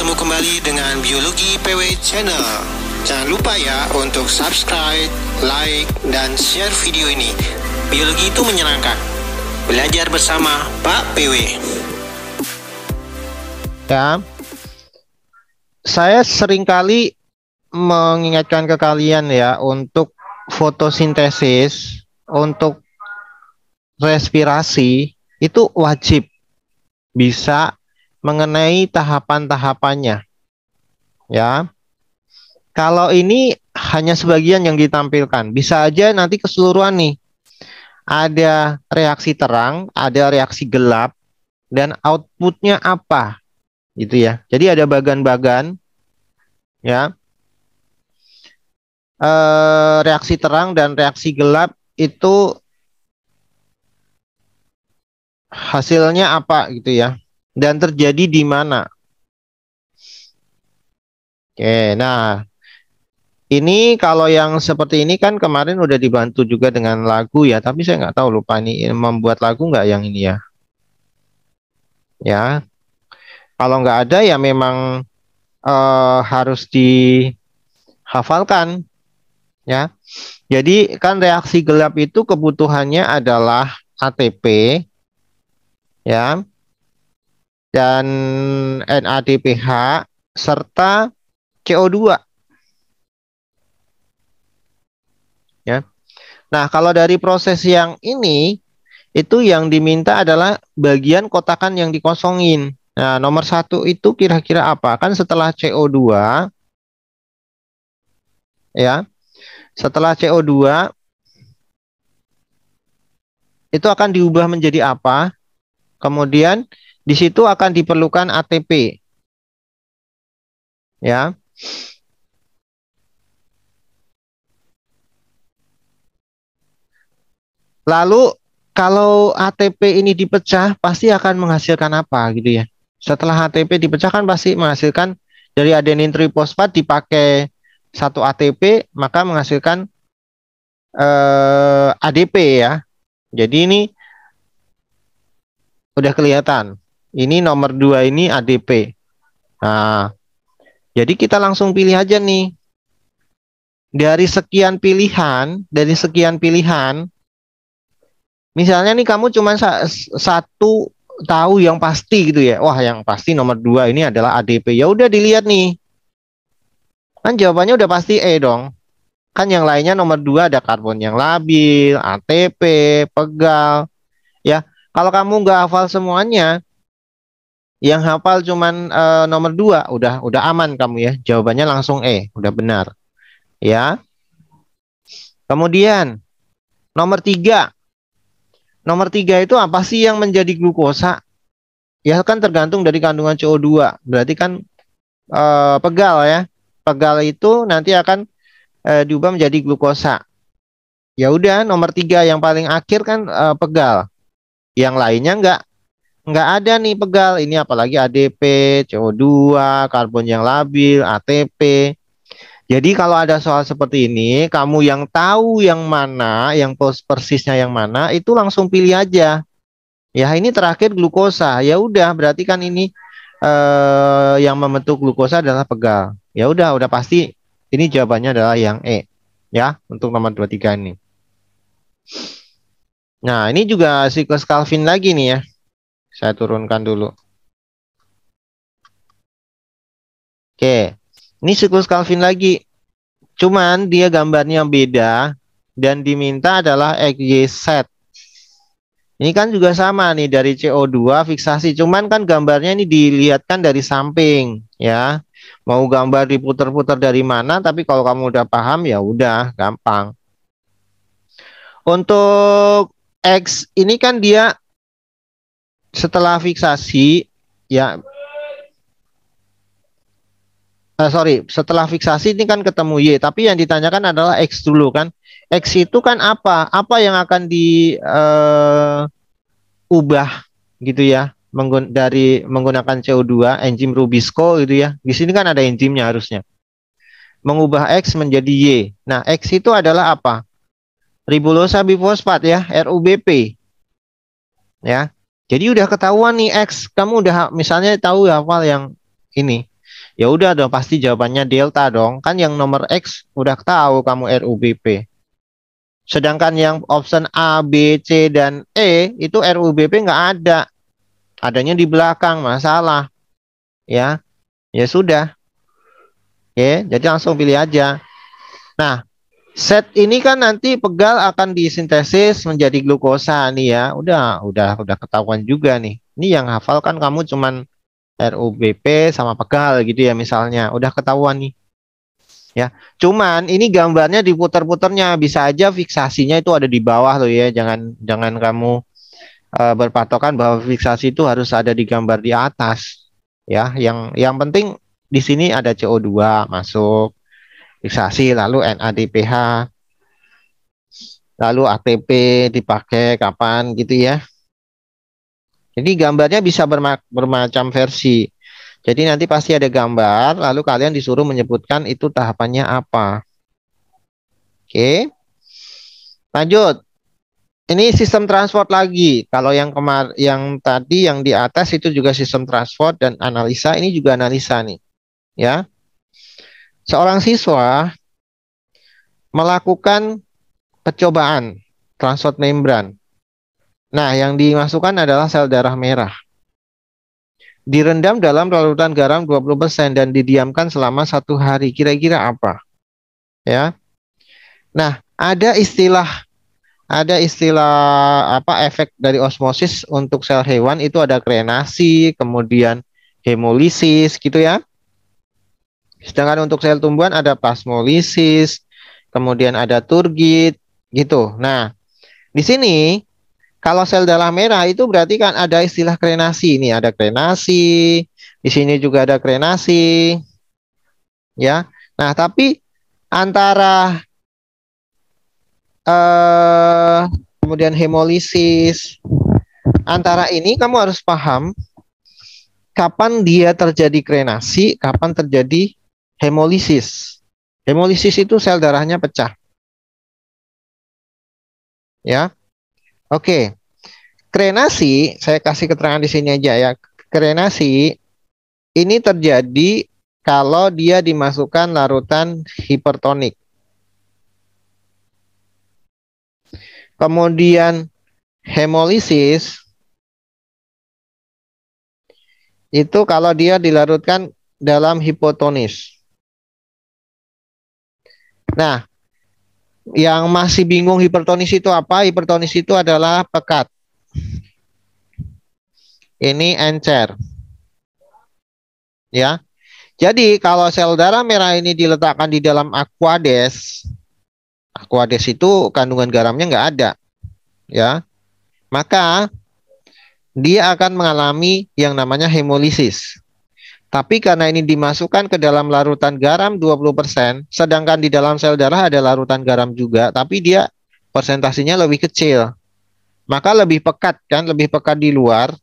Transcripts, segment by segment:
bertemu kembali dengan Biologi PW Channel. Jangan lupa ya untuk subscribe, like, dan share video ini. Biologi itu menyenangkan. Belajar bersama Pak PW. Ya, saya seringkali mengingatkan ke kalian ya untuk fotosintesis, untuk respirasi itu wajib bisa mengenai tahapan-tahapannya. Ya, kalau ini hanya sebagian yang ditampilkan, bisa aja nanti keseluruhan nih. Ada reaksi terang, ada reaksi gelap, dan outputnya apa, gitu ya. Jadi ada bagan-bagan, ya. Reaksi terang dan reaksi gelap itu hasilnya apa, gitu ya. Dan terjadi di mana. Oke, nah ini kalau yang seperti ini kan kemarin udah dibantu juga dengan lagu ya, tapi saya nggak tahu, lupa ini membuat lagu nggak yang ini ya. Ya, kalau nggak ada ya memang harus dihafalkan ya. Jadi kan reaksi gelap itu kebutuhannya adalah ATP ya, dan NADPH serta CO2 ya. Nah, kalau dari proses yang ini itu yang diminta adalah bagian kotakan yang dikosongin. Nah, nomor 1 itu kira-kira apa? Kan setelah CO2 ya. Setelah CO2 itu akan diubah menjadi apa? Kemudian di situ akan diperlukan ATP. Ya. Lalu kalau ATP ini dipecah pasti akan menghasilkan apa gitu ya. Setelah ATP dipecah kan pasti menghasilkan dari adenin trifosfat dipakai 1 ATP maka menghasilkan ADP ya. Jadi ini udah kelihatan. Ini nomor 2 ini ADP. Nah, jadi kita langsung pilih aja nih. Dari sekian pilihan, misalnya nih kamu cuma satu tahu yang pasti gitu ya. Wah, yang pasti nomor 2 ini adalah ADP. Ya udah dilihat nih. Kan jawabannya udah pasti E dong. Kan yang lainnya nomor 2 ada karbon yang labil, ATP, pegal. Ya, kalau kamu nggak hafal semuanya, yang hafal cuman nomor 2 udah aman kamu ya. Jawabannya langsung E, udah benar. Ya. Kemudian nomor 3. Nomor 3 itu apa sih yang menjadi glukosa? Ya kan tergantung dari kandungan CO2. Berarti kan pegal ya. Pegal itu nanti akan diubah menjadi glukosa. Ya udah nomor 3 yang paling akhir kan pegal. Yang lainnya nggak ada nih pegal. Ini apalagi ADP, CO2, karbon yang labil, ATP. Jadi kalau ada soal seperti ini, kamu yang tahu yang mana, yang persisnya yang mana, itu langsung pilih aja. Ya ini terakhir glukosa. Ya udah berarti kan ini yang membentuk glukosa adalah pegal. Ya udah pasti ini jawabannya adalah yang E. Ya, untuk nomor 23 ini. Nah, ini juga siklus Calvin lagi nih ya. Saya turunkan dulu. Oke. Ini siklus Calvin lagi. Cuman dia gambarnya beda dan diminta adalah XYZ. Ini kan juga sama nih dari CO2 fiksasi. Cuman kan gambarnya ini dilihatkan dari samping ya. Mau gambar diputar-putar dari mana, tapi kalau kamu udah paham ya udah gampang. Untuk X ini kan dia setelah fiksasi ya, setelah fiksasi ini kan ketemu Y, tapi yang ditanyakan adalah X dulu kan. X itu kan apa? Apa yang akan diubah gitu ya dari menggunakan CO2, enzim Rubisco gitu ya. Di sini kan ada enzimnya harusnya. Mengubah X menjadi Y. Nah, X itu adalah apa? Ribulosa bifosfat ya, RUBP. Ya. Jadi udah ketahuan nih X, kamu udah misalnya tahu hafal yang ini. Ya udah dong, pasti jawabannya delta dong. Kan yang nomor X udah tahu kamu RUBP. Sedangkan yang option A, B, C, dan E itu RUBP nggak ada. Adanya di belakang, masalah. Ya, ya sudah. Oke, jadi langsung pilih aja. Nah, set ini kan nanti pegal akan disintesis menjadi glukosa nih ya. Udah ketahuan juga nih. Ini yang hafal kan kamu cuman RUBP sama pegal gitu ya misalnya. Udah ketahuan nih. Ya, cuman ini gambarnya diputar-putarnya, bisa aja fiksasinya itu ada di bawah loh ya. Jangan kamu berpatokan bahwa fiksasi itu harus ada di gambar di atas. Ya, yang penting di sini ada CO2 masuk fiksasi, lalu NADPH, lalu ATP dipakai kapan gitu ya. Jadi gambarnya bisa bermacam versi. Jadi nanti pasti ada gambar, lalu kalian disuruh menyebutkan itu tahapannya apa. Oke, lanjut. Ini sistem transport lagi. Kalau yang tadi yang di atas itu juga sistem transport dan analisa, ini juga analisa nih. Ya. Seorang siswa melakukan percobaan transport membran. Nah, yang dimasukkan adalah sel darah merah. Direndam dalam larutan garam 20% dan didiamkan selama 1 hari. Kira-kira apa? Ya. Nah, ada istilah apa efek dari osmosis untuk sel hewan itu ada krenasi, kemudian hemolisis gitu ya. Sedangkan untuk sel tumbuhan ada plasmolisis, kemudian ada turgid gitu. Nah, di sini kalau sel darah merah itu berarti kan ada istilah krenasi. Ini ada krenasi, di sini juga ada krenasi ya. Nah, tapi antara kemudian hemolisis, antara ini kamu harus paham kapan dia terjadi krenasi, kapan terjadi hemolisis. Hemolisis itu sel darahnya pecah. Ya. Oke. Krenasi, saya kasih keterangan di sini aja ya. Krenasi ini terjadi kalau dia dimasukkan larutan hipertonik. Kemudian hemolisis itu kalau dia dilarutkan dalam hipotonis. Nah, yang masih bingung hipertonis itu apa? Hipertonis itu adalah pekat. Ini encer. Ya. Jadi kalau sel darah merah ini diletakkan di dalam aquades, aquades itu kandungan garamnya nggak ada. Ya. Maka dia akan mengalami yang namanya hemolisis. Tapi karena ini dimasukkan ke dalam larutan garam 20%, sedangkan di dalam sel darah ada larutan garam juga, tapi dia persentasenya lebih kecil. Maka lebih pekat kan, lebih pekat di luar,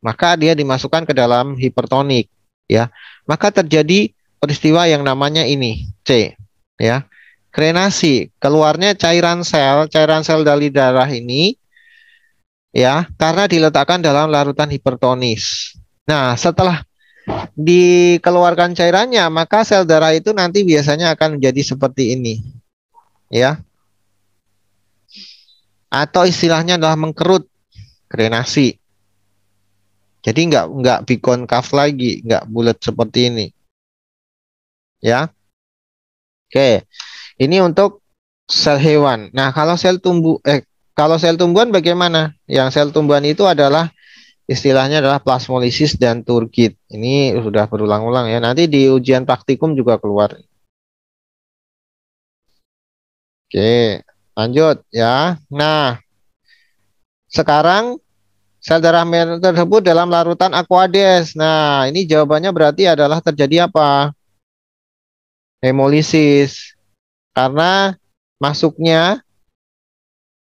maka dia dimasukkan ke dalam hipertonik, ya. Maka terjadi peristiwa yang namanya ini, C, ya. Krenasi, keluarnya cairan sel dari darah ini ya, karena diletakkan dalam larutan hipertonis. Nah, setelah dikeluarkan cairannya, maka sel darah itu nanti biasanya akan menjadi seperti ini, ya. Atau istilahnya adalah mengkerut, krenasi. Jadi nggak bikonkav lagi, nggak bulat seperti ini, ya. Oke, ini untuk sel hewan. Nah, kalau sel tumbuhan bagaimana? Yang sel tumbuhan itu adalah istilahnya adalah plasmolisis dan turgid. Ini sudah berulang-ulang ya. Nanti di ujian praktikum juga keluar. Oke, lanjut ya. Nah, sekarang sel darah merah tersebut dalam larutan aquades. Nah, ini jawabannya berarti adalah terjadi apa? Hemolisis. Karena masuknya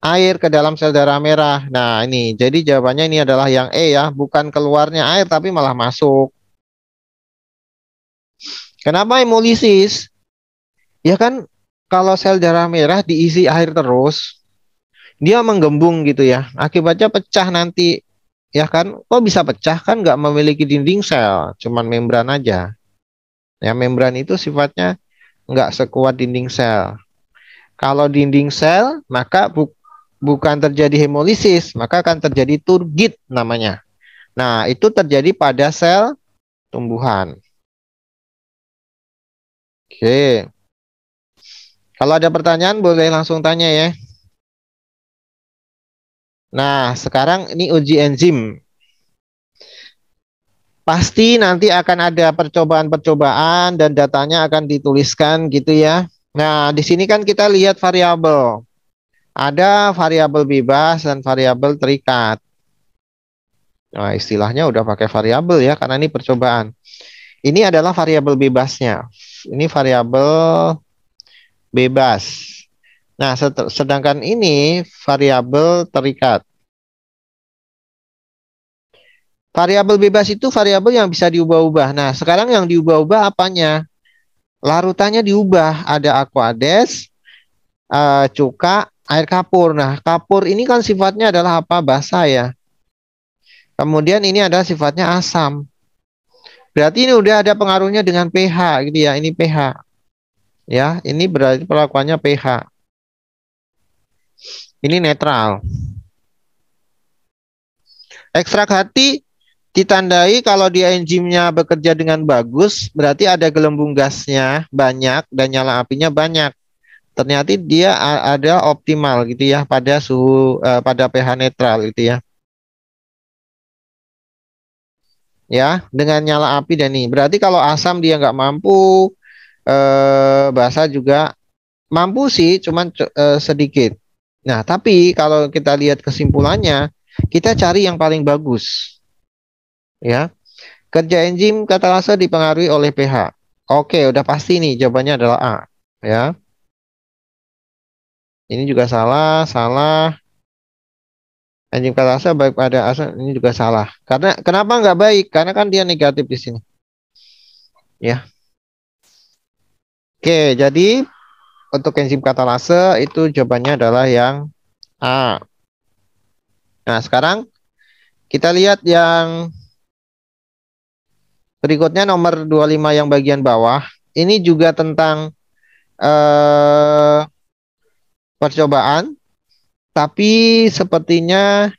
air ke dalam sel darah merah. Nah, ini. Jadi jawabannya ini adalah yang E ya, bukan keluarnya air tapi malah masuk. Kenapa hemolisis? Ya kan kalau sel darah merah diisi air terus, dia menggembung gitu ya. Akibatnya pecah nanti. Ya kan? Kok bisa pecah kan nggak memiliki dinding sel, cuman membran aja. Ya, membran itu sifatnya nggak sekuat dinding sel. Kalau dinding sel, maka bukan terjadi hemolisis, maka akan terjadi turgid namanya. Nah, itu terjadi pada sel tumbuhan. Oke. Kalau ada pertanyaan boleh langsung tanya ya. Nah, sekarang ini uji enzim. Pasti nanti akan ada percobaan-percobaan dan datanya akan dituliskan gitu ya. Nah, di sini kan kita lihat variabel. Ada variabel bebas dan variabel terikat. Nah, istilahnya udah pakai variabel ya, karena ini percobaan. Ini adalah variabel bebasnya. Ini variabel bebas. Nah, sedangkan ini variabel terikat. Variabel bebas itu variabel yang bisa diubah-ubah. Nah, sekarang yang diubah-ubah apanya? Larutannya diubah. Ada aquades, cuka, air kapur. Nah, kapur ini kan sifatnya adalah apa? Basa ya. Kemudian ini adalah sifatnya asam. Berarti ini udah ada pengaruhnya dengan pH gitu ya. Ini pH. Ya, ini berarti perlakuannya pH. Ini netral. Ekstrak hati ditandai kalau dia enzimnya bekerja dengan bagus, berarti ada gelembung gasnya banyak dan nyala apinya banyak. Ternyata dia ada optimal gitu ya pada suhu pada pH netral gitu ya. Ya, dengan nyala api dan ini. Berarti kalau asam dia nggak mampu, basa juga mampu sih, cuman sedikit. Nah, tapi kalau kita lihat kesimpulannya, kita cari yang paling bagus. Ya, kerja enzim katalase dipengaruhi oleh pH. Oke, udah pasti nih jawabannya adalah A. Ya, ini juga salah, salah. Enzim katalase baik pada asam ini juga salah. Karena kenapa nggak baik? Karena kan dia negatif di sini. Ya. Oke, jadi untuk enzim katalase itu jawabannya adalah yang A. Nah, sekarang kita lihat yang berikutnya nomor 25 yang bagian bawah. Ini juga tentang percobaan, tapi sepertinya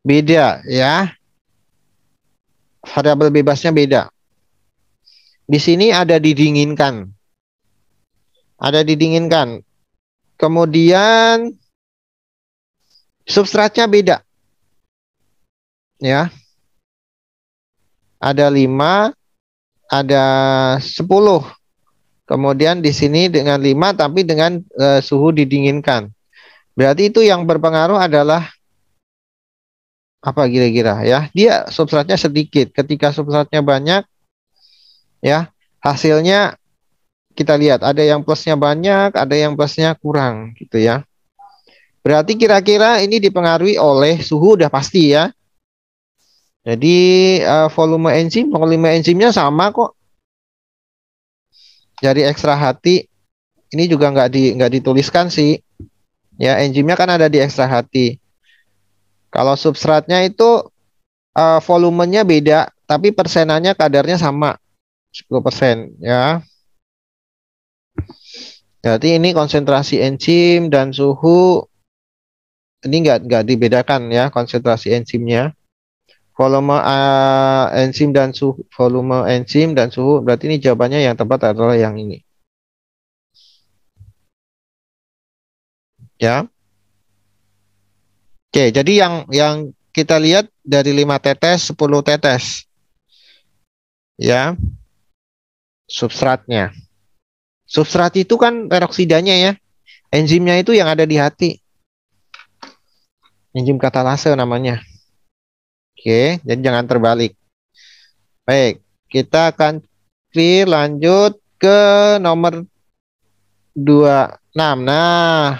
beda ya. Variabel bebasnya beda. Di sini ada didinginkan. Ada didinginkan. Kemudian substratnya beda. Ya. Ada 5, ada 10. Kemudian di sini dengan 5 tapi dengan suhu didinginkan. Berarti itu yang berpengaruh adalah apa kira-kira ya? Dia substratnya sedikit. Ketika substratnya banyak ya, hasilnya kita lihat ada yang plusnya banyak, ada yang plusnya kurang gitu ya. Berarti kira-kira ini dipengaruhi oleh suhu udah pasti ya. Jadi volume enzimnya sama kok. Dari ekstra hati ini juga nggak dituliskan sih. Ya, enzimnya kan ada di ekstra hati. Kalau substratnya itu volumenya beda, tapi persenannya kadarnya sama 10% ya. Berarti ini konsentrasi enzim dan suhu ini nggak dibedakan ya konsentrasi enzimnya. Volume enzim dan suhu, volume enzim dan suhu, berarti ini jawabannya yang tepat adalah yang ini. Ya. Oke, jadi yang kita lihat dari 5 tetes, 10 tetes. Ya. Substratnya. Substrat itu kan peroksidanya ya. Enzimnya itu yang ada di hati. Enzim katalase namanya. Oke, jadi jangan terbalik. Baik, kita akan clear lanjut ke nomor 26. Nah,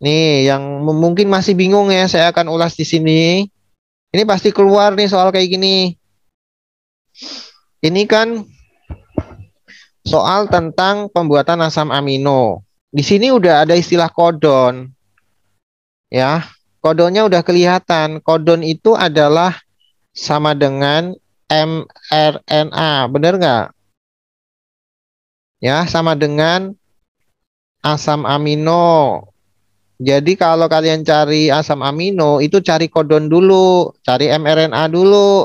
nih yang mungkin masih bingung ya, saya akan ulas di sini. Ini pasti keluar nih soal kayak gini. Ini kan soal tentang pembuatan asam amino. Di sini udah ada istilah kodon. Ya, kodonnya udah kelihatan. Kodon itu adalah sama dengan mRNA, bener nggak? Ya, sama dengan asam amino. Jadi kalau kalian cari asam amino, itu cari kodon dulu, cari mRNA dulu.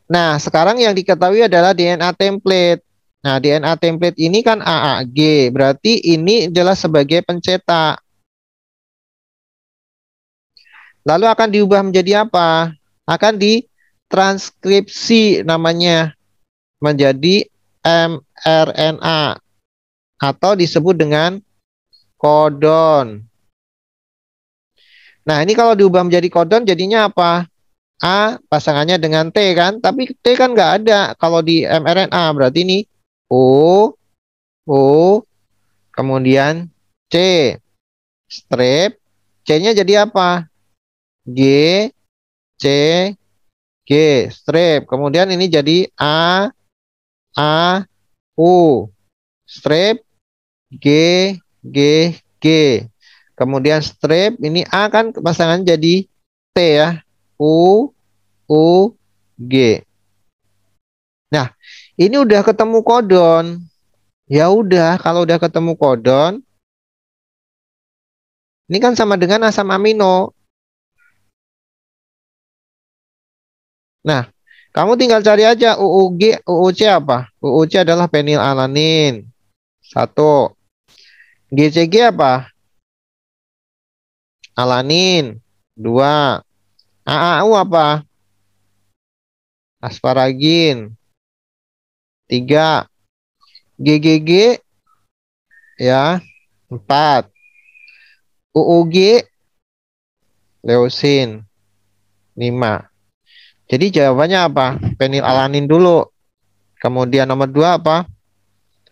Nah, sekarang yang diketahui adalah DNA template. Nah, DNA template ini kan AAG, berarti ini adalah sebagai pencetak. Lalu akan diubah menjadi apa? Akan ditranskripsi namanya menjadi mRNA atau disebut dengan kodon. Nah, ini kalau diubah menjadi kodon jadinya apa? A pasangannya dengan T kan, tapi T kan nggak ada kalau di mRNA, berarti ini O, O, kemudian C, strip, C-nya jadi apa? G, C, G, strip, kemudian ini jadi A, U, strip, G, G, G, kemudian strip, ini A kan pasangan jadi T ya, U, U, G. Nah, ini udah ketemu kodon. Ya udah, kalau udah ketemu kodon, ini kan sama dengan asam amino. Nah, kamu tinggal cari aja UUG, UUC apa? UUC adalah penilalanin. Satu. GCG apa? Alanin. Dua. AAU apa? Asparagin. Tiga. GGG ya. Empat. UUG leusin. Lima. Jadi jawabannya apa? Penilalanin dulu. Kemudian nomor dua apa?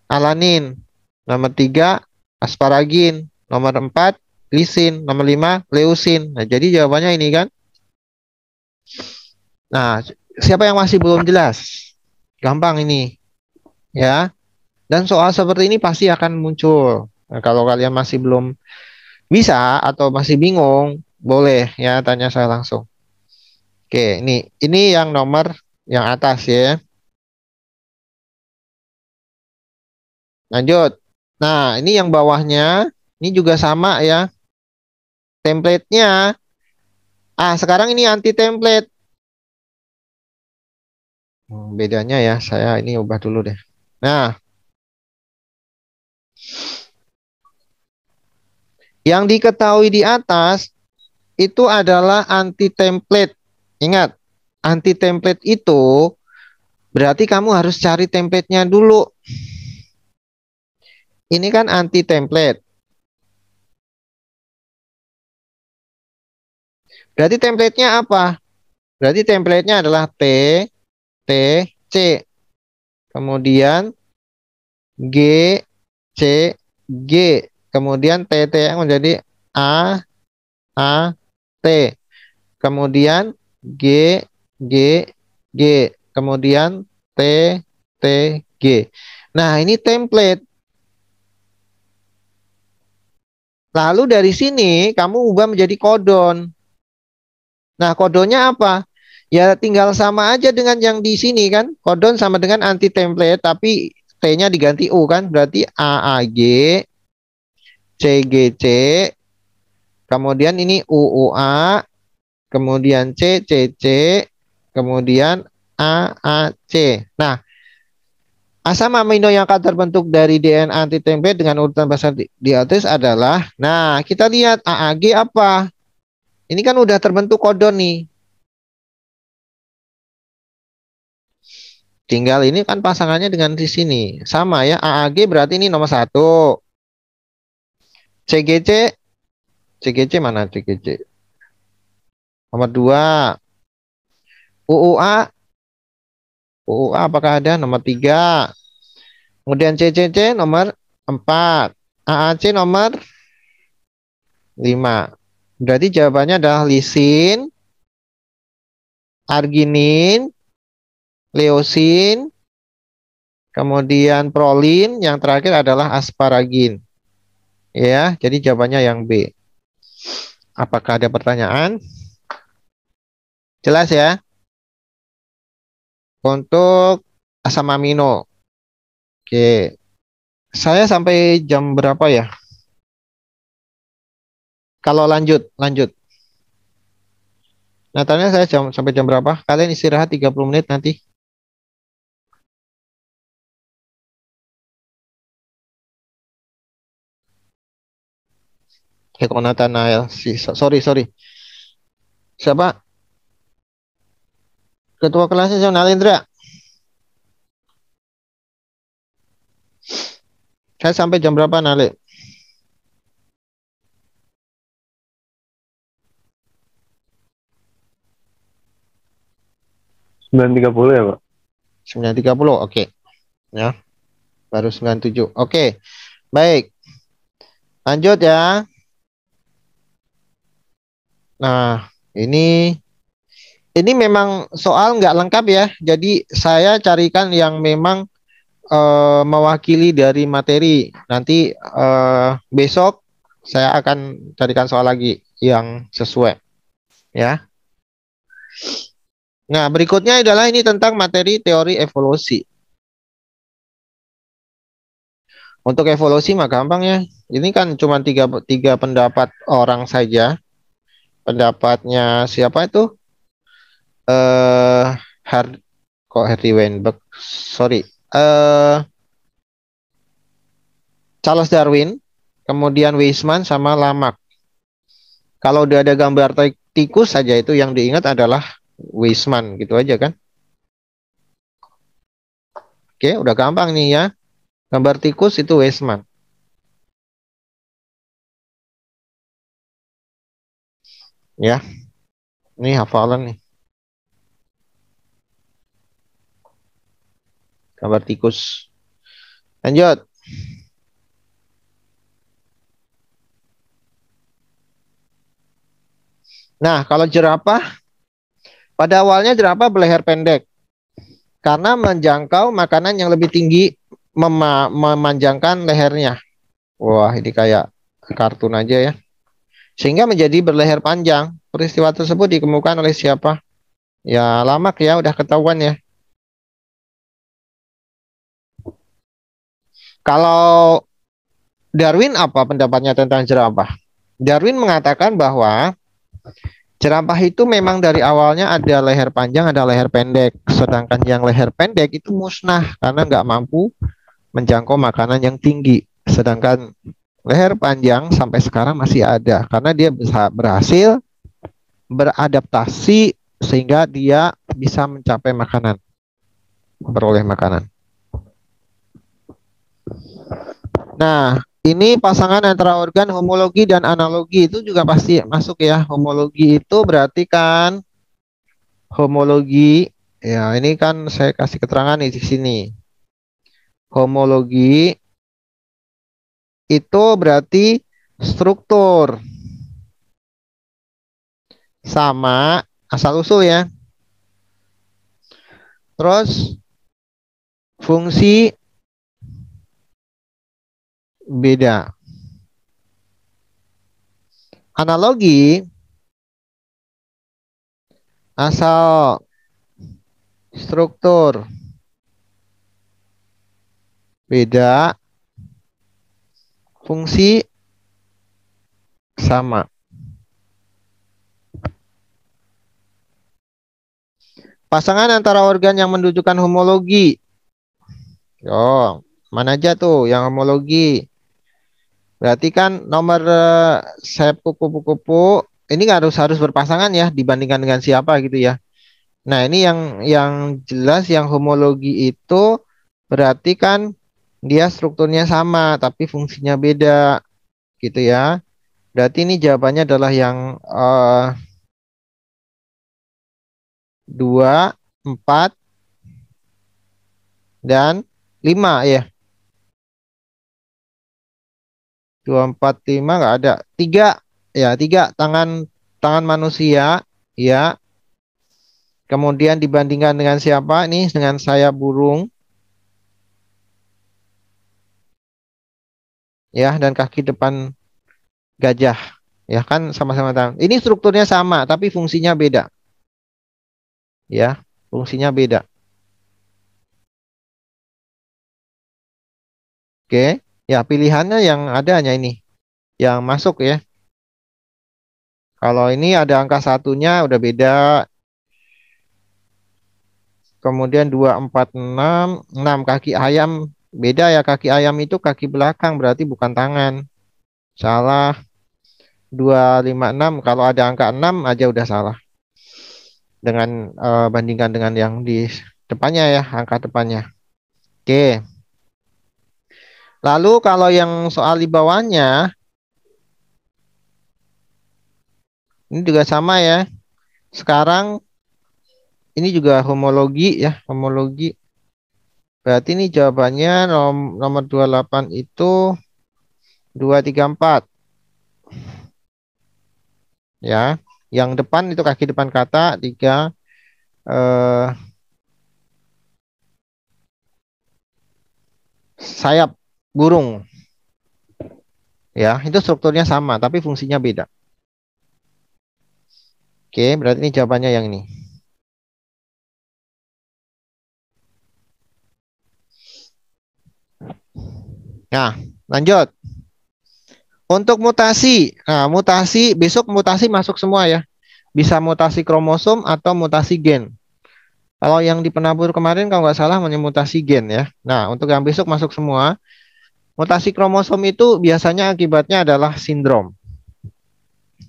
Alanin. Nomor tiga, asparagin. Nomor empat, lisin. Nomor lima, leusin. Nah, jadi jawabannya ini kan. Nah, siapa yang masih belum jelas? Gampang ini. Ya. Dan soal seperti ini pasti akan muncul. Nah, kalau kalian masih belum bisa atau masih bingung, boleh ya tanya saya langsung. Oke, ini yang nomor yang atas ya. Lanjut. Nah, ini yang bawahnya, ini juga sama ya. Template-nya. Sekarang ini anti template. Bedanya ya, saya ini ubah dulu deh. Nah, yang diketahui di atas itu adalah anti template. Ingat, anti template itu berarti kamu harus cari template-nya dulu. Ini kan anti template. Berarti template-nya apa? Berarti template-nya adalah T, T, C. Kemudian G, C, G. Kemudian T, T yang menjadi A, A, T. Kemudian G, G, G. Kemudian T, T, G. Nah, ini template. Lalu dari sini kamu ubah menjadi kodon. Nah, kodonnya apa? Ya tinggal sama aja dengan yang di sini kan. Kodon sama dengan anti template, tapi T-nya diganti U kan. Berarti AAG, CGC, kemudian ini UUA, kemudian CCC, kemudian AAC. Nah, asam amino yang akan terbentuk dari DNA anti template dengan urutan besar di atas adalah, nah kita lihat AAG apa? Ini kan udah terbentuk kodon nih. Tinggal ini kan pasangannya dengan di sini. Sama ya, AAG berarti ini nomor satu. CGC, CGC mana CGC? Nomor dua. UUA, UUA apakah ada? Nomor tiga. Kemudian CCC nomor empat. AAC nomor lima. Berarti jawabannya adalah lisin, arginin, leusin, kemudian prolin, yang terakhir adalah asparagin. Ya, jadi jawabannya yang B. Apakah ada pertanyaan? Jelas ya? untuk asam amino. Oke. Saya sampai jam berapa ya? Kalau lanjut. Nah, tanya saya sampai jam berapa? Kalian istirahat 30 menit nanti. Eko Nathanael. Sorry. Siapa? Ketua kelasnya John Alindra. Saya sampai jam berapa, Nale? 9.30 ya, Pak? 9.30. Oke. Ya, baru 97. Oke. Baik. Lanjut ya. Nah, ini memang soal nggak lengkap ya. Jadi saya carikan yang memang mewakili dari materi. Nanti besok saya akan carikan soal lagi yang sesuai ya. Nah, berikutnya adalah ini tentang materi teori evolusi. Untuk evolusi mah gampang ya. Ini kan cuma tiga pendapat orang saja. Pendapatnya siapa itu? Eh Har kok Harry Weinberg? Sorry. Charles Darwin, kemudian Weismann sama Lamarck. Kalau udah ada gambar tikus saja itu yang diingat adalah Weismann gitu aja kan. Oke, udah gampang nih ya. Gambar tikus itu Weismann. Ya, ini hafalan nih. Gambar tikus. Lanjut. Nah, kalau jerapah, pada awalnya jerapah berleher pendek. Karena menjangkau makanan yang lebih tinggi, memanjangkan lehernya. Wah, ini kayak kartun aja ya. Sehingga menjadi berleher panjang. Peristiwa tersebut dikemukakan oleh siapa? Ya, Lamarck ya, udah ketahuan ya. Kalau Darwin apa pendapatnya tentang jerapah? Darwin mengatakan bahwa jerapah itu memang dari awalnya ada leher panjang, ada leher pendek. Sedangkan yang leher pendek itu musnah karena nggak mampu menjangkau makanan yang tinggi. Sedangkan leher panjang sampai sekarang masih ada karena dia bisa berhasil beradaptasi sehingga dia bisa mencapai makanan, memperoleh makanan. Nah, ini pasangan antara organ homologi dan analogi itu juga pasti masuk ya. Homologi itu berarti kan homologi. Ya, ini kan saya kasih keterangan di sini. Homologi itu berarti struktur sama asal usul ya. Terus fungsi beda. Analogi asal struktur beda, fungsi sama. Pasangan antara organ yang menunjukkan homologi. Yo, mana aja tuh yang homologi? Berarti kan nomor sep kupu-kupu ini harus berpasangan ya dibandingkan dengan siapa gitu ya. Nah, ini yang jelas yang homologi itu berarti kan dia strukturnya sama tapi fungsinya beda gitu ya. Berarti ini jawabannya adalah yang 2, 4 dan 5 ya. 2, 4, 5 nggak ada. 3 ya, 3 tangan manusia ya. Kemudian dibandingkan dengan siapa? Ini dengan sayap burung. Ya, dan kaki depan gajah. Ya kan sama-sama tangan. Ini strukturnya sama tapi fungsinya beda. Ya, fungsinya beda. Oke, ya pilihannya yang ada hanya ini, yang masuk ya. Kalau ini ada angka satunya udah beda. Kemudian 2, 4, 6, 6 kaki ayam. Beda ya, kaki ayam itu kaki belakang, berarti bukan tangan. Salah. 2, 5, 6. Kalau ada angka 6 aja udah salah. Dengan bandingkan dengan yang di depannya ya, angka depannya. Oke. Lalu kalau yang soal di bawahnya, ini juga sama ya. Sekarang ini juga homologi ya, homologi. Berarti ini jawabannya nomor 28 itu 2, 3, 4 ya. Yang depan itu kaki depan kata 3 eh, sayap burung ya. Itu strukturnya sama tapi fungsinya beda. Oke, berarti ini jawabannya yang ini. Nah, lanjut. Untuk mutasi. Nah, mutasi besok mutasi masuk semua ya. Bisa mutasi kromosom atau mutasi gen. Kalau yang di penabur kemarin kalau nggak salah mutasi gen ya. Nah, untuk yang besok masuk semua. Mutasi kromosom itu biasanya akibatnya adalah sindrom.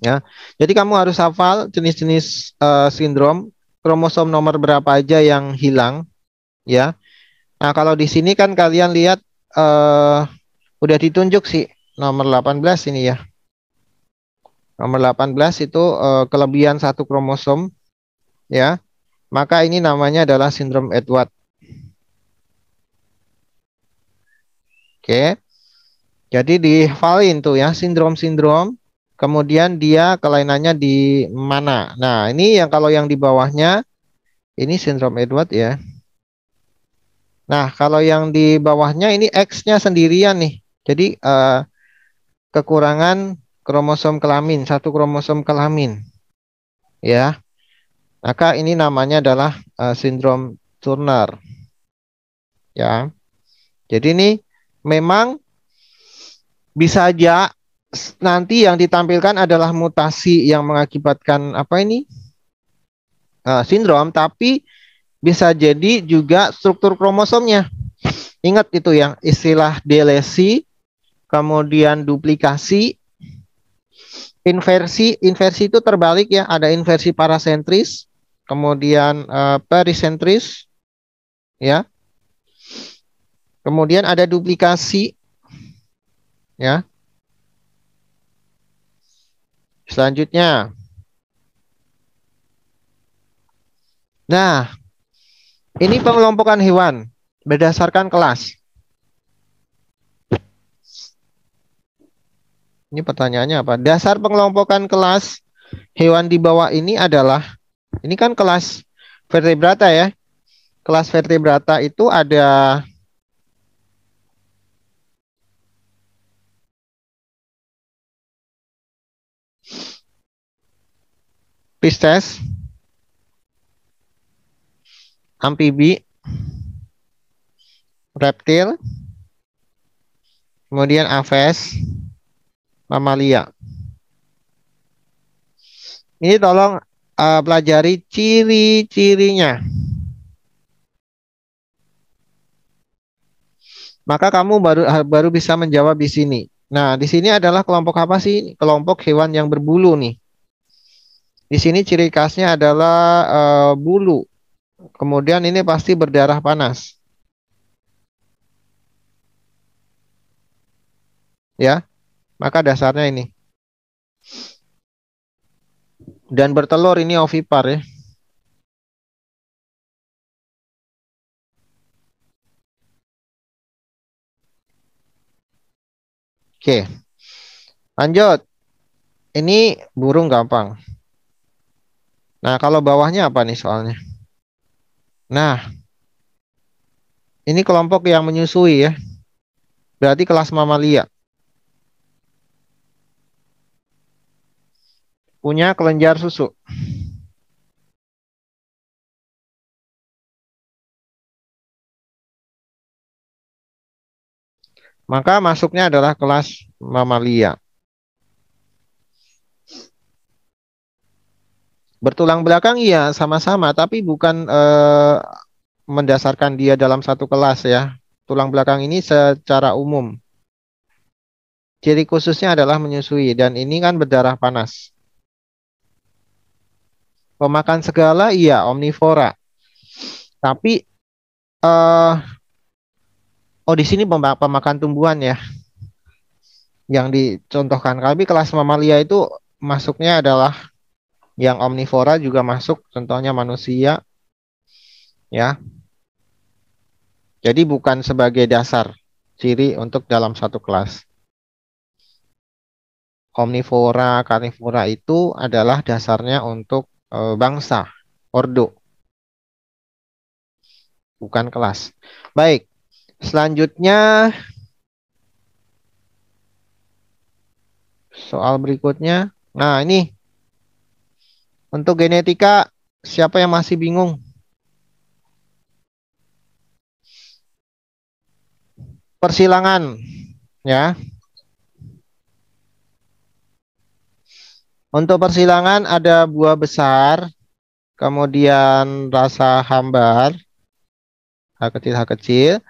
Ya, jadi kamu harus hafal jenis-jenis sindrom, kromosom nomor berapa aja yang hilang, ya. Nah, kalau di sini kan kalian lihat eh, udah ditunjuk sih nomor 18 ini ya. Nomor 18 itu kelebihan satu kromosom, ya. Maka ini namanya adalah sindrom Edward. Oke. Jadi dihafalin tuh ya sindrom-sindrom. Kemudian dia kelainannya di mana. Nah, ini yang kalau yang di bawahnya ini sindrom Edward ya. Nah, kalau yang di bawahnya ini X-nya sendirian nih. Jadi kekurangan kromosom kelamin, satu kromosom kelamin. Ya, maka ini namanya adalah sindrom Turner. Ya, jadi ini memang bisa aja nanti yang ditampilkan adalah mutasi yang mengakibatkan apa ini sindrom, tapi bisa jadi juga struktur kromosomnya. Ingat itu yang istilah delesi, kemudian duplikasi, inversi. Inversi itu terbalik ya, ada inversi parasentris, kemudian perisentris, ya. Kemudian ada duplikasi, ya. Selanjutnya, nah ini pengelompokan hewan berdasarkan kelas. Ini pertanyaannya apa? Dasar pengelompokan kelas hewan di bawah ini adalah, ini kan kelas vertebrata ya. Kelas vertebrata itu ada Pisces, amfibi, reptil, kemudian aves, mamalia. Ini tolong pelajari ciri-cirinya. Maka kamu baru bisa menjawab di sini. Nah, di sini adalah kelompok apa sih? Kelompok hewan yang berbulu nih. Di sini ciri khasnya adalah bulu. Kemudian ini pasti berdarah panas. Ya, maka dasarnya ini. Dan bertelur ini ovipar ya. Oke, lanjut. Ini burung gampang. Nah, kalau bawahnya apa nih soalnya? Nah, ini kelompok yang menyusui ya. Berarti kelas mamalia. Punya kelenjar susu. maka masuknya adalah kelas mamalia. Bertulang belakang iya sama-sama, tapi bukan mendasarkan dia dalam satu kelas ya. Tulang belakang ini secara umum. Ciri khususnya adalah menyusui dan ini kan berdarah panas. Pemakan segala iya omnivora. Tapi eh oh di sini pemakan tumbuhan ya yang dicontohkan. Tapi kelas mamalia itu masuknya adalah yang omnivora juga masuk, contohnya manusia ya. Jadi bukan sebagai dasar ciri untuk dalam satu kelas. Omnivora, karnivora itu adalah dasarnya untuk bangsa, ordo, bukan kelas. Baik, selanjutnya soal berikutnya. Nah, ini untuk genetika, siapa yang masih bingung? Persilangan, ya. Untuk persilangan ada buah besar, kemudian rasa hambar, H kecil,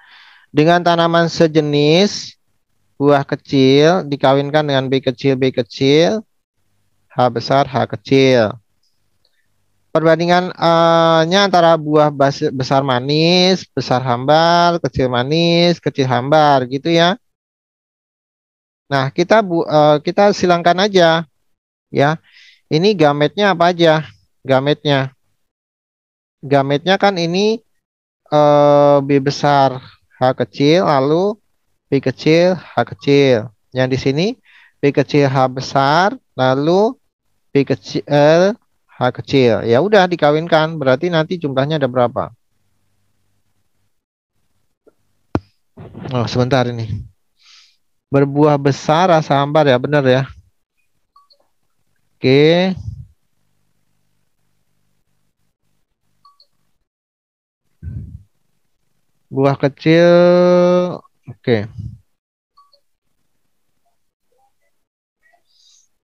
dengan tanaman sejenis, buah kecil dikawinkan dengan B kecil, H besar, H kecil. Perbandingannya antara buah besar manis, besar hambar, kecil manis, kecil hambar gitu ya. Nah, kita silangkan aja ya. Ini gametnya apa aja? Gametnya. Gametnya kan ini B besar H kecil lalu B kecil H kecil. Yang di sini B kecil H besar lalu B kecil H kecil. Ya udah dikawinkan, berarti nanti jumlahnya ada berapa? Oh, sebentar ini. Berbuah besar rasa hambar ya, benar ya. Oke. Buah kecil. Oke.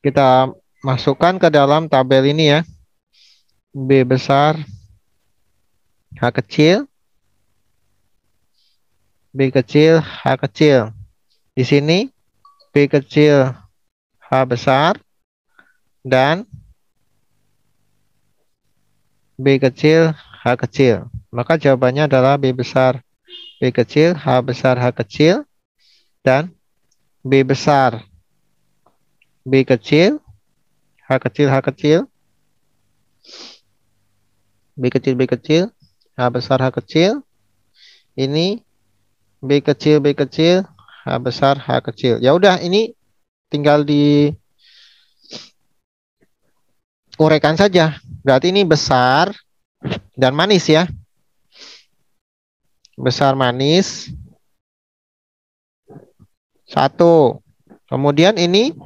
Kita masukkan ke dalam tabel ini ya. B besar H kecil, B kecil H kecil. Di sini B kecil H besar dan B kecil H kecil. Maka jawabannya adalah B besar B kecil, H besar H kecil, dan B besar B kecil, H kecil H kecil, B kecil, H besar H kecil. Ini B kecil, H besar H kecil. Ya udah ini tinggal diuraikan saja. Berarti ini besar dan manis ya. Besar manis. Satu. Kemudian ini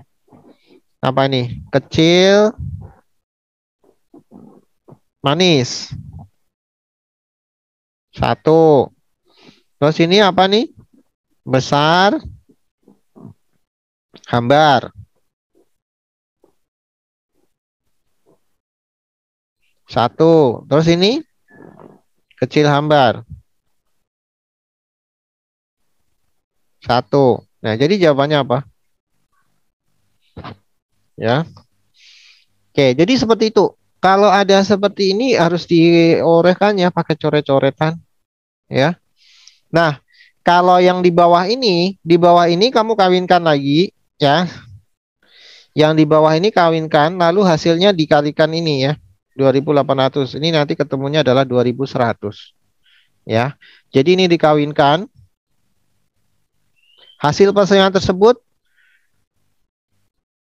apa nih? Kecil manis. Satu. Terus ini apa nih? Besar hambar. Satu. Terus ini kecil hambar. Satu. Nah, jadi jawabannya apa? Ya. Oke, jadi seperti itu. Kalau ada seperti ini harus diorehkan ya pakai coret-coretan. Ya. Nah, kalau yang di bawah ini kamu kawinkan lagi ya. Yang di bawah ini kawinkan, lalu hasilnya dikalikan ini ya. 2.800. Ini nanti ketemunya adalah 2.100. Ya. Jadi ini dikawinkan. Hasil persaingan tersebut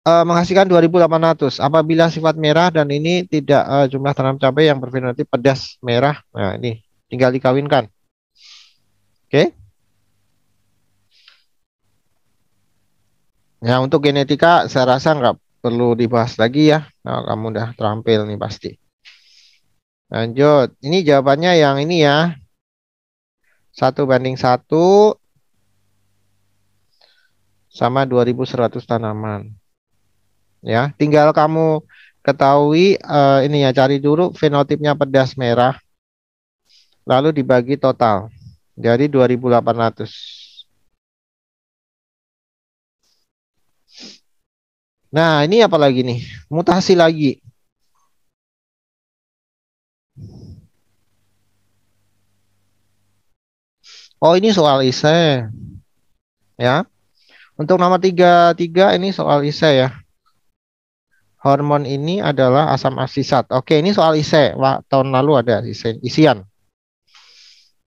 menghasilkan 2.800. Apabila sifat merah dan ini tidak jumlah tanam cabai yang berfenotipe pedas merah. Nah, ini tinggal dikawinkan. Oke. Nah, untuk genetika saya rasa nggak perlu dibahas lagi ya. Nah, kamu udah terampil nih pasti. Lanjut. Ini jawabannya yang ini ya. 1:1. sama 2.100 tanaman. Ya, tinggal kamu ketahui ini ya, cari dulu fenotipnya pedas merah lalu dibagi total. Jadi 2.800. Nah, ini apa lagi nih? Mutasi lagi. Oh, ini soal isai ya. Untuk nomor 33 ini soal isai ya. Hormon ini adalah asam asisat. Oke, ini soal isai. Wah, tahun lalu ada isian.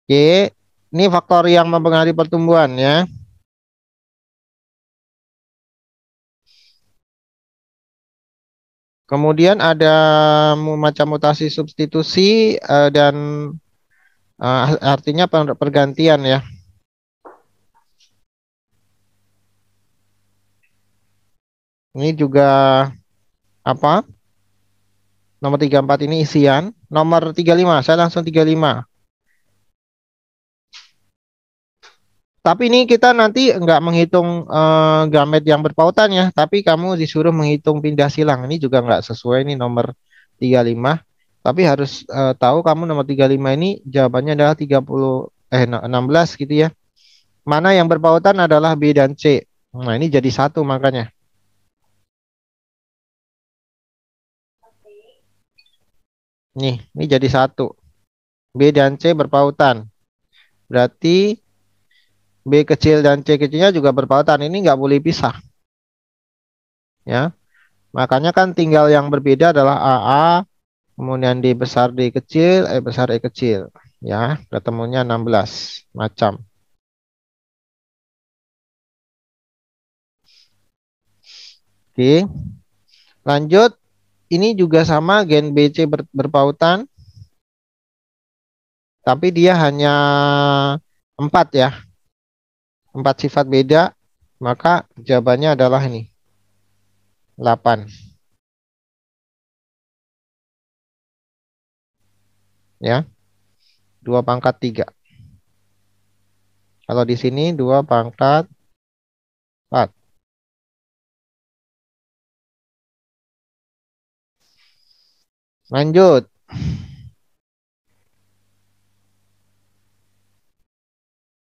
Oke, ini faktor yang mempengaruhi pertumbuhan ya. Kemudian ada macam mutasi substitusi dan artinya pergantian ya. Ini juga apa? Nomor 34 ini isian. Nomor 35, saya langsung 35. Tapi ini kita nanti nggak menghitung gamet yang berpautan ya, tapi kamu disuruh menghitung pindah silang. Ini juga nggak sesuai nih nomor 35. Tapi harus tahu kamu nomor 35 ini jawabannya adalah 16 gitu ya. Mana yang berpautan adalah B dan C. Nah, ini jadi satu makanya. Ini jadi satu. B dan C berpautan. Berarti B kecil dan C kecilnya juga berpautan. Ini nggak boleh pisah. Ya, makanya kan tinggal yang berbeda adalah AA, kemudian D besar D kecil, E besar E kecil. Ya, ketemunya 16 macam. Oke, lanjut. Ini juga sama gen BC berpautan, tapi dia hanya 4 ya. 4 sifat beda, maka jawabannya adalah ini. 8. Ya, 2 pangkat 3. Kalau di sini 2 pangkat 4. Lanjut.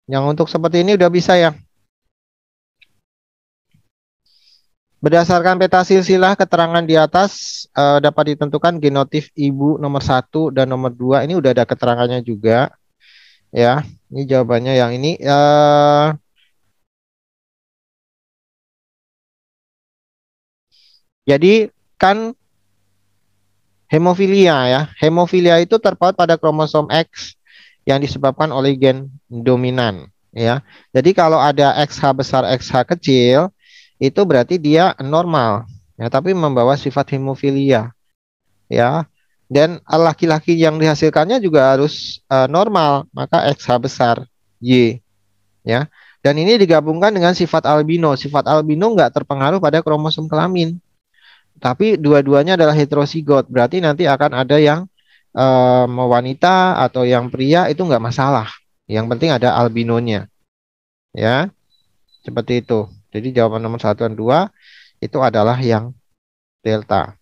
Yang untuk seperti ini udah bisa ya. Berdasarkan peta silsilah keterangan di atas dapat ditentukan genotip ibu nomor 1 dan nomor 2. Ini udah ada keterangannya juga. Ya, ini jawabannya yang ini. Jadi kan hemofilia ya. Hemofilia itu terpaut pada kromosom X yang disebabkan oleh gen dominan ya. Jadi kalau ada XH besar XH kecil itu berarti dia normal ya, tapi membawa sifat hemofilia ya. Dan laki-laki yang dihasilkannya juga harus normal, maka XH besar Y ya. Dan ini digabungkan dengan sifat albino. Sifat albino nggak terpengaruh pada kromosom kelamin. Tapi dua-duanya adalah heterozigot, berarti nanti akan ada yang wanita atau yang pria itu nggak masalah. Yang penting ada albinonya, ya, seperti itu. Jadi jawaban nomor 1 dan 2 itu adalah yang delta.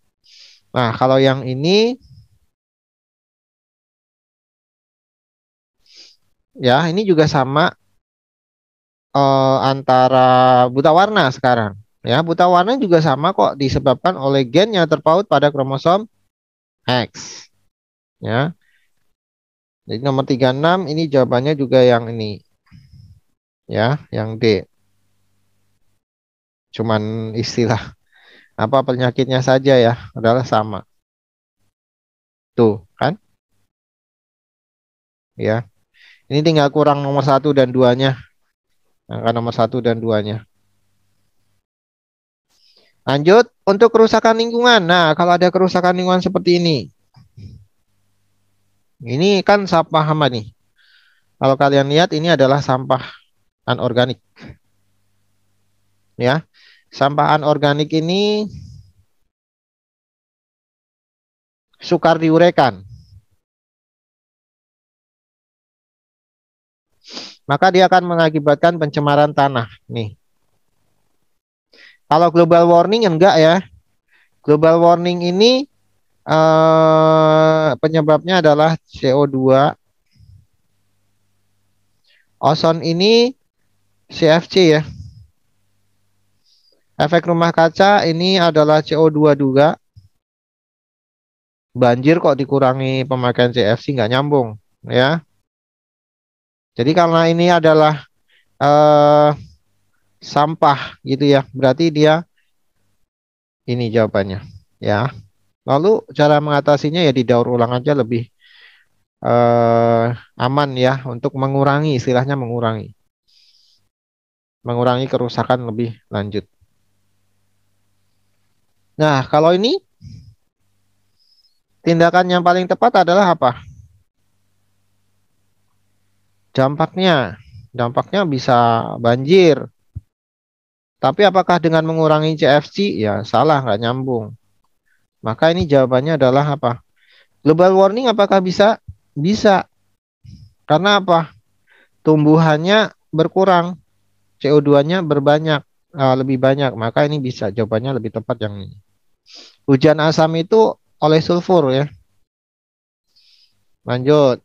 Nah, kalau yang ini, ya, ini juga sama antara buta warna sekarang. Ya, buta warna juga sama kok disebabkan oleh gen yang terpaut pada kromosom X. Ya, jadi nomor 36 ini jawabannya juga yang ini. Ya, yang D. Cuman istilah apa penyakitnya saja ya, adalah sama. Tuh, kan? Ya. Ini tinggal kurang nomor 1 dan 2-nya. Angka nomor 1 dan 2-nya. Lanjut untuk kerusakan lingkungan. Nah, kalau ada kerusakan lingkungan seperti ini. Ini kan sampah hama nih. Kalau kalian lihat ini adalah sampah anorganik. Ya. Sampah anorganik ini sukar diuraikan. Maka dia akan mengakibatkan pencemaran tanah. Nih. Kalau global warming enggak ya. Global warming ini penyebabnya adalah CO2. Ozon ini CFC ya. Efek rumah kaca ini adalah CO2 juga. Banjir kok dikurangi pemakaian CFC, nggak nyambung ya. Jadi karena ini adalah sampah gitu ya, berarti dia ini jawabannya ya. Lalu cara mengatasinya ya didaur ulang aja, lebih aman ya, untuk mengurangi, istilahnya mengurangi kerusakan lebih lanjut. Nah, kalau ini tindakan yang paling tepat adalah apa? Dampaknya bisa banjir. Tapi apakah dengan mengurangi CFC? Ya salah, nggak nyambung. Maka ini jawabannya adalah apa? Global warming apakah bisa? Bisa. Karena apa? Tumbuhannya berkurang, CO2-nya lebih banyak. Maka ini bisa, jawabannya lebih tepat yang ini. Hujan asam itu oleh sulfur ya. Lanjut.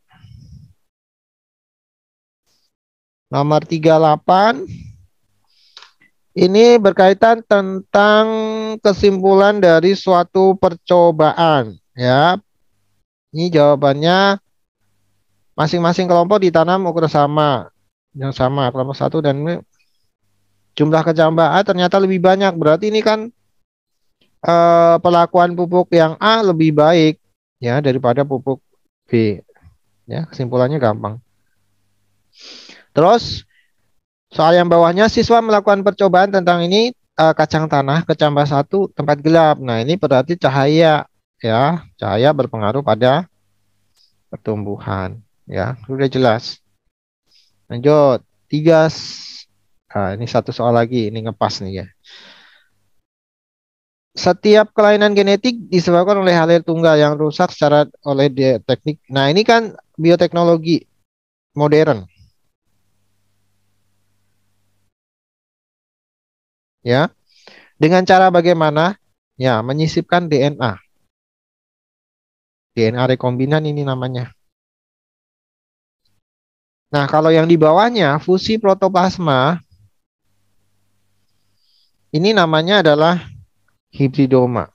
Nomor 38. Ini berkaitan tentang kesimpulan dari suatu percobaan ya. Ini jawabannya masing-masing kelompok ditanam ukur yang sama kelompok 1 dan jumlah kecambah A ternyata lebih banyak. Berarti ini kan perlakuan pupuk yang A lebih baik ya daripada pupuk B. Ya, kesimpulannya gampang. Terus soal yang bawahnya, siswa melakukan percobaan tentang ini, kacang tanah kecambah 1 tempat gelap. Nah, ini berarti cahaya ya. Cahaya berpengaruh pada pertumbuhan ya. Sudah jelas. Lanjut. 3. Ini satu soal lagi, ini ngepas nih ya. Setiap kelainan genetik disebabkan oleh allele tunggal yang rusak secara oleh teknik. Nah, ini kan bioteknologi modern. Ya. Dengan cara bagaimana? Ya, menyisipkan DNA. DNA rekombinan ini namanya. Nah, kalau yang di bawahnya fusi protoplasma, ini namanya adalah hibridoma.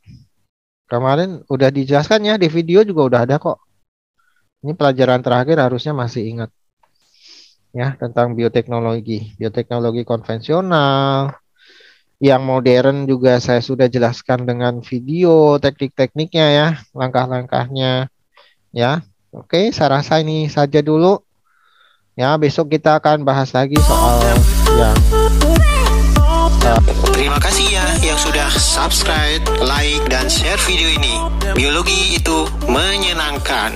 Kemarin udah dijelaskan ya, di video juga udah ada kok. Ini pelajaran terakhir, harusnya masih ingat ya tentang bioteknologi. Bioteknologi konvensional, yang modern juga saya sudah jelaskan dengan video, teknik-tekniknya ya, langkah-langkahnya ya. Oke, saya rasa ini saja dulu. Ya, besok kita akan bahas lagi soal yang Terima kasih ya yang sudah subscribe, like, dan share video ini. Biologi itu menyenangkan.